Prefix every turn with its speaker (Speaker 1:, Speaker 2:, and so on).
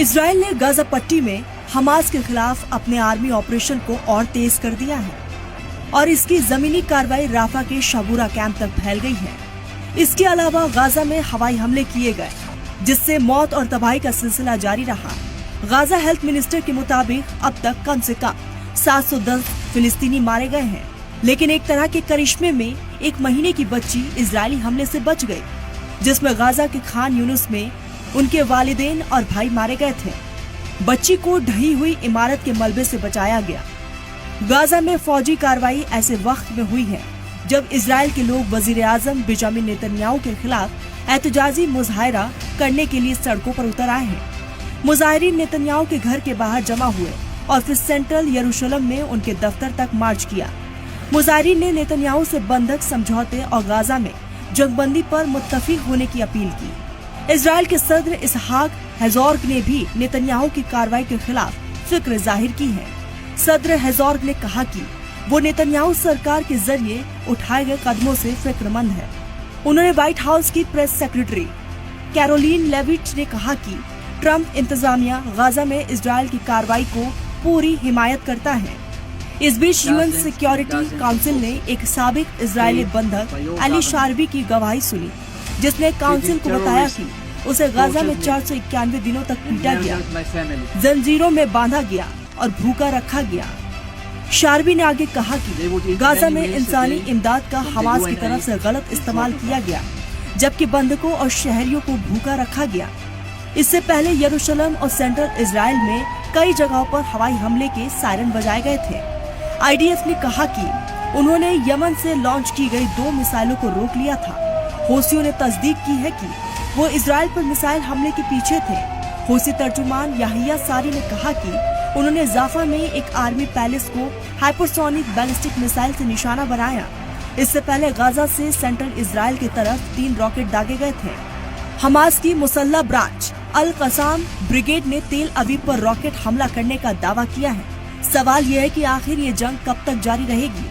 Speaker 1: Israel ने Gaza पट्टी में हमास के खिलाफ अपने आर्मी ऑपरेशन को और तेज कर दिया है और इसकी जमीनी कार्रवाई राफा के शबूरा कैंप तक फैल गई है। इसके अलावा गाजा में हवाई हमले किए गए, जिससे मौत और तबाही का सिलसिला जारी रहा। गाजा हेल्थ मिनिस्टर के मुताबिक अब तक कम से कम 710 फिलिस्तीनी मारे गए हैं, लेकिन एक तरह के करिश्मे में 1 महीने की बच्ची इजरायली हमले से बच गई, जिसमें गाजा के खान यूनुस में उनके वालिदैन और भाई मारे गए थे। बच्ची को ढही हुई इमारत के मलबे से बचाया गया। गाजा में फौजी कार्रवाई ऐसे वक्त में हुई है जब इजराइल के लोग वजीर आजम बेंजामिन नेतन्याहू के खिलाफ एहतजाजी मुजाहरा करने के लिए सड़कों पर उतर आए हैं। मुजाहिरीन नेतन्याहू के घर के बाहर जमा हुए और फिर सेंट्रल यरूशलेम में उनके दफ्तर तक मार्च किया। मुजाहिरीन ने नेतन्याहू से बंधक समझौते और गाजा में जंगबंदी पर मुत्तफिक होने की अपील की। इजराइल के सदर इसहाक हेजोर्ग ने भी नेतन्याहू की कार्रवाई के खिलाफ फिक्र जाहिर की है। सदर हेजोर्ग ने कहा कि वो नेतन्याहू सरकार के जरिए उठाए गए कदमों से फिक्रमंद है। उन्होंने व्हाइट हाउस की प्रेस सेक्रेटरी कैरोलिन लेविट ने कहा कि ट्रंप इंतजामिया गाजा में इजराइल की कार्रवाई को पूरी हिमायत करता है। इस बीच यूएन सिक्योरिटी काउंसिल ने एक साबिक इजरायली बंधक अली शारबी की गवाही सुनी, जिसने काउंसिल को बताया कि उसे गाजा में 491 दिनों तक पीटा गया, जंजीरों में बांधा गया और भूखा रखा गया। शारबी ने आगे कहा कि गाजा में इंसानी इमदाद का हमास की तरफ से गलत इस्तेमाल किया गया, जबकि बंधकों और शहरियों को भूखा रखा गया। इससे पहले यरूशलेम और सेंट्रल इजराइल में कई जगहों पर हवाई हमले के सायरन बजाए गए थे। आईडीएफ ने कहा कि उन्होंने यमन से लॉन्च की गई 2 मिसाइलों को रोक लिया था। हौसियों ने तस्दीक की है कि वो इजराइल पर मिसाइल हमले के पीछे थे। हौसी तर्जुमान याहिया सारी ने कहा कि उन्होंने जाफा में एक आर्मी पैलेस को हाइपरसोनिक बैलिस्टिक मिसाइल से निशाना बनाया। इससे पहले गाजा से सेंट्रल इजराइल की तरफ 3 रॉकेट दागे गए थे। हमास की मुसल्ला ब्रांच अल कसाम ब्रिगेड ने तेल अवीव पर रॉकेट हमला करने का दावा किया है। सवाल यह है कि आखिर ये जंग कब तक जारी रहेगी।